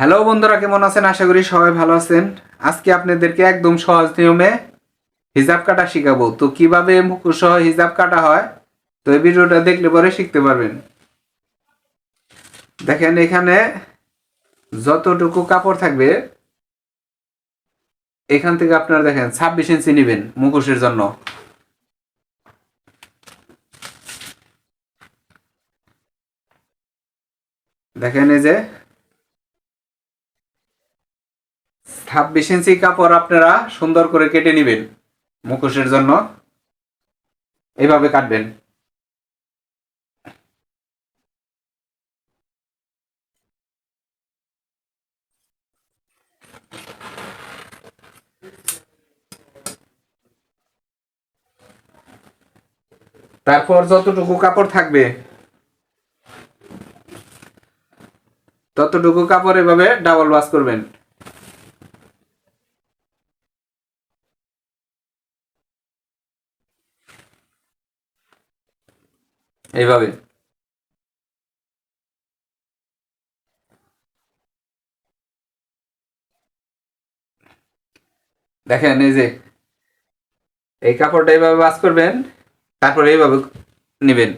Hello বন্ধুরা, কেমন আছেন? আশা করি সবাই ভালো আছেন। আজকে আপনাদেরকে একদম সহজ নিয়মে হিজাব কাটা শিখাবো। তো কিভাবে মুখোশ সহ হিজাব কাটা হয়, তো এই ভিডিওটা দেখলে পরে শিখতে পারবেন। দেখেন, এখানে যতটুকু কাপড় থাকবে এখান থেকে আপনারা দেখেন 26 ইঞ্চি নেবেন মুখোশের জন্য। দেখেন, এই যে 26 ইঞ্চি কাপড় আপনারা সুন্দর করে কেটে নেবেন মুখোশের জন্য। এইভাবে কাটবেন। তারপর যতটুকু কাপড় থাকবে ততটুকু কাপড় এভাবে ডাবল ভাঁজ করবেন। এইভাবে দেখেন, এই যে এই কাপড়টা এইভাবে ভাঁজ করবেন, তারপরে এইভাবে নেবেন।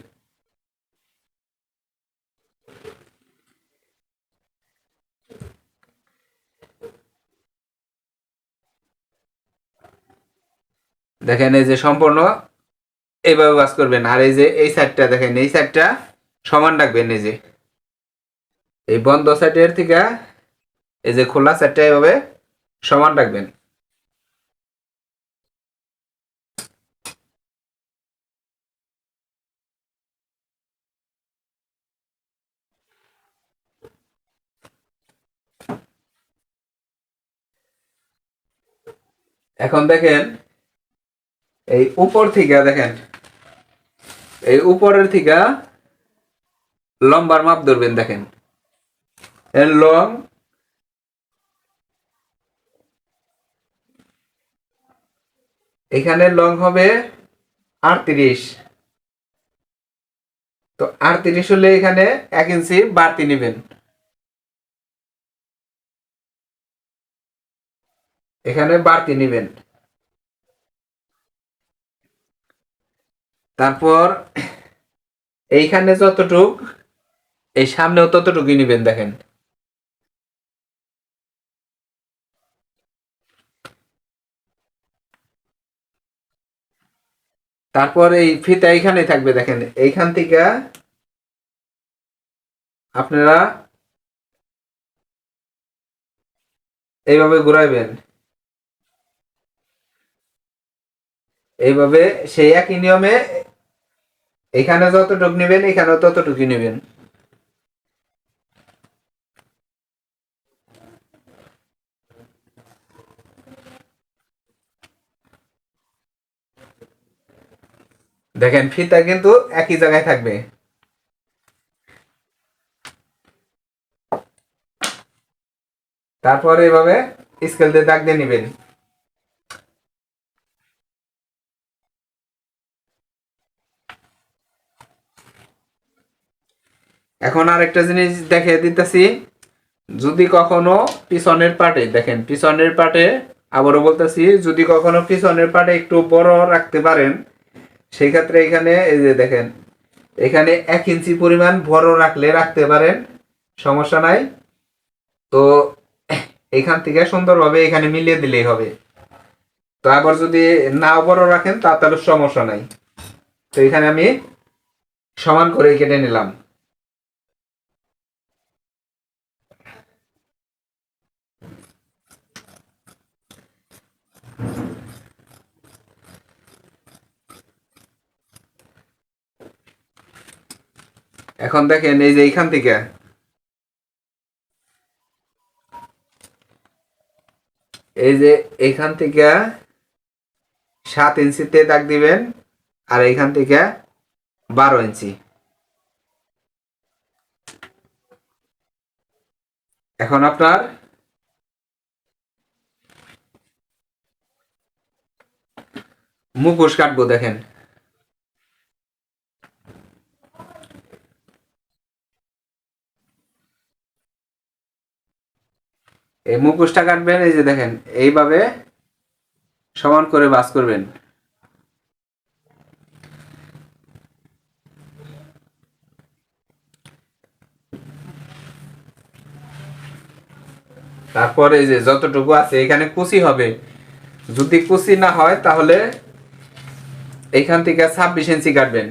দেখেন, এই যে সম্পূর্ণ এইভাবে ভাঁজ করবেন। আর এই যে এই সাইডটা দেখেন, এই সাইডটা সমান রাখবেন। এই যে এই বন্ধ সাইডের থেকে এই যে খোলা সাইডটা এইভাবে সমান রাখবেন। এখন দেখেন, এই উপর থেকে দেখেন, এই উপরের থেকে লম্বার মাপ ধরবেন। দেখেন, এর লং এখানে লং হবে 38। তো 38 হলে এখানে 1 ইঞ্চি বাড়তি নেবেন। এখানে বাড়তি নেবেন। তারপর এইখানে যতটুক, এই সামনেও ততটুকুই নেবেন। দেখেন, তারপর এই ফিতা এইখানে থাকবে। দেখেন, এইখান থেকে আপনারা এইভাবে ঘুরাইবেন। এইভাবে সেই একই নিয়মে এখানে যতটুকু নেবেন এখানেও ততটুকু নেবেন। দেখেন, ফিতা কিন্তু একই জায়গায় থাকবে। তারপর এইভাবে স্কেল দিয়ে দাগ দিয়ে নেবেন। এখন আরেকটা জিনিস দেখে দিতেছি। যদি কখনো পিছনের পাটে দেখেন, পিছনের পাটে আবারও বলতেছি, যদি কখনো পিছনের পাটে একটু বড় রাখতে পারেন, সেই ক্ষেত্রে এখানে এই যে দেখেন, এখানে 1 ইঞ্চি পরিমাণ বড় রাখলে রাখতে পারেন, সমস্যা নাই। তো এখান থেকে সুন্দরভাবে এখানে মিলিয়ে দিলেই হবে। তো আবার যদি নাও বড় রাখেন তা তাহলে সমস্যা নাই। তো এখানে আমি সমান করে কেটে নিলাম। এখন দেখেন, এই যে এইখান থেকে এই যে এইখান থেকে 7 ইঞ্চিতে দাগ দিবেন, আর এইখান থেকে 12 ইঞ্চি। এখন আপনার মুখোশ কাটবো। দেখেন, এই মুখোশটা কাটবেন, এই যে দেখেন এইভাবে সমান করে ভাঁজ করবেন। তারপর এই যে যতটুকু আছে এখানে কুচি হবে, যদি কুচি না হয় তাহলে এইখান থেকে 26 ইঞ্চি কাটবেন।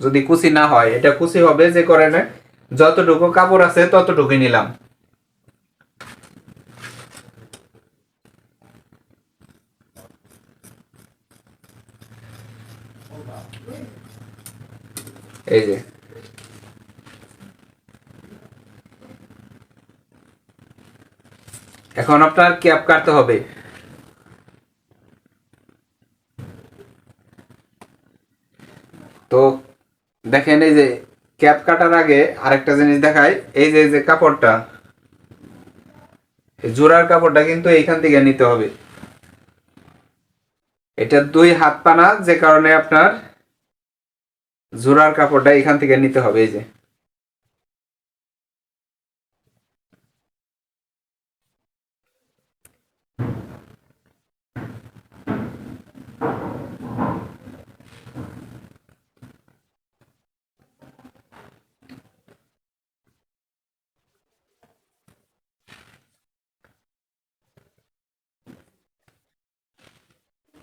যদি কুচি না হয়, এটা কুচি হবে যে করে না, যতটুকু কাপড় আছে ততটুকুই নিলাম। এই যে এখন আপনার ক্যাপ কাটতে হবে। তো দেখেন এই যে ক্যাপ কাটার আগে আরেকটা জিনিস দেখাই, এই যে যে কাপড়টা, জোড়ার কাপড়টা কিন্তু এইখান থেকে নিতে হবে। এটা 2 হাত পানা, যে কারণে আপনার জোড়ার কাপড়টা এখান থেকে নিতে হবে। এই যে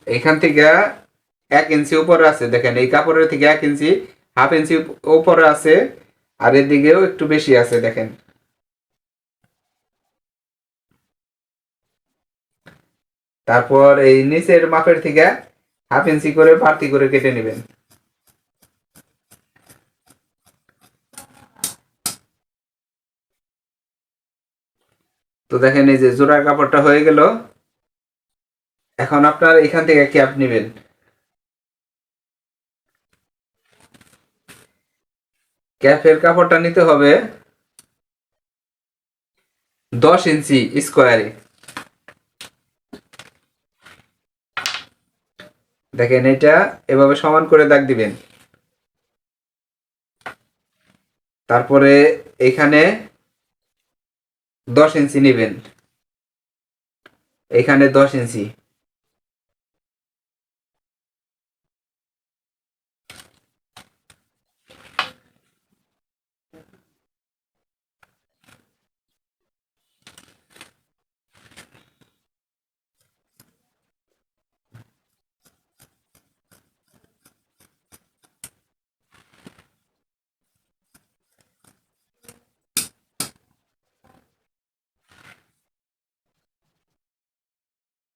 এইখান থেকে 1 ইঞ্চি উপরে আছে, দেখেন এই কাপড়ের থেকে 1 ইঞ্চি, হাফ ইঞ্চি উপরে আছে, আর এদিকেও একটু বেশি আছে দেখেন। তারপর এই নিচের মাপের থেকে হাফ ইঞ্চি করে বাড়তি করে কেটে নেবেন। তো দেখেন এই যে জোড়ার কাপড়টা হয়ে গেল। এখন আপনার এখান থেকে ক্যাপ নেবেন। ক্যাপের কাপড়টা নিতে হবে 10 ইঞ্চি স্কোয়ারে। দেখেন এটা এভাবে সমান করে দাগ দিবেন। তারপরে এখানে 10 ইঞ্চি নেবেন, এখানে 10 ইঞ্চি।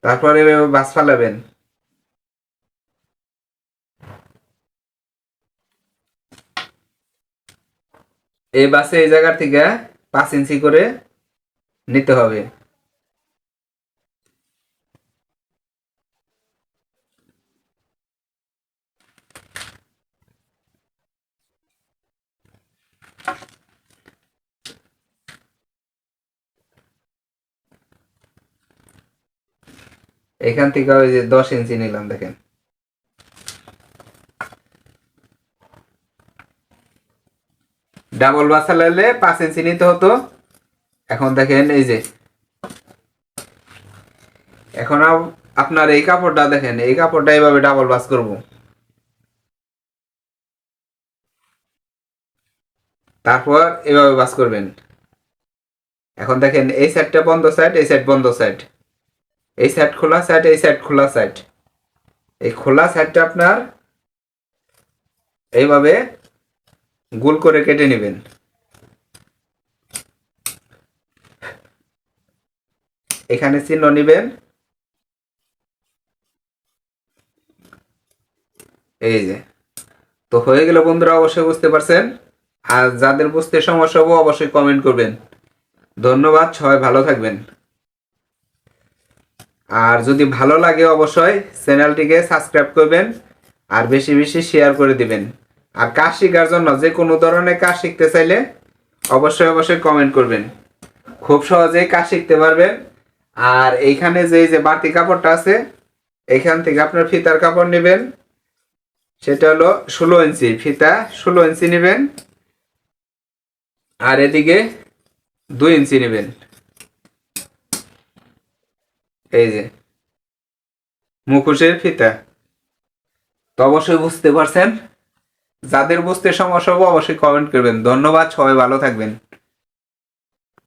তারপরে এভাবে ভাঁজ ফালাবেন। এই বাসে এই জায়গা থেকে 5 ইঞ্চি করে নিতে হবে। এখান থেকে ওই যে 10 ইঞ্চি নিলাম, দেখেন। ডাবল বাসা লাইলে 5 ইঞ্চি নিতে হতো। এখন দেখেন এই যে এখন আপনার এই কাপড়টা দেখেন, এই কাপড়টা এইভাবে ডাবল বাস করব। তারপর এভাবে বাস করবেন। এখন দেখেন এই সাইডটা বন্ধ সাইড, এই সাইড বন্ধ সাইড, এই সাইড খোলা সাইড, এই সাইড খোলা সাইড। এই খোলা সাইডটা আপনার এইভাবে গোল করে কেটে নেবেন। এখানে চিহ্ন নেবেন। এই যে তো হয়ে গেল বন্ধুরা, অবশ্যই বুঝতে পারছেন। আর যাদের বুঝতে সমস্যা হবে অবশ্যই কমেন্ট করবেন। ধন্যবাদ, সবাই ভালো থাকবেন। আর যদি ভালো লাগে অবশ্যই চ্যানেলটিকে সাবস্ক্রাইব করবেন আর বেশি বেশি শেয়ার করে দিবেন। আর কাজ শেখার জন্য যে কোনো ধরনের কাজ শিখতে চাইলে অবশ্যই অবশ্যই কমেন্ট করবেন, খুব সহজেই কাজ শিখতে পারবেন। আর এইখানে যে বাড়তি কাপড়টা আছে, এখান থেকে আপনার ফিতার কাপড় নেবেন, সেটা হলো 16 ইঞ্চি ফিতা, 16 ইঞ্চি নেবেন। আর এদিকে 2 ইঞ্চি নেবেন। এই যে মুখোশের ফিতা। তো অবশ্যই বুঝতে পারছেন। যাদের বুঝতে সমস্যা হবে অবশ্যই কমেন্ট করবেন। ধন্যবাদ, সবাই ভালো থাকবেন।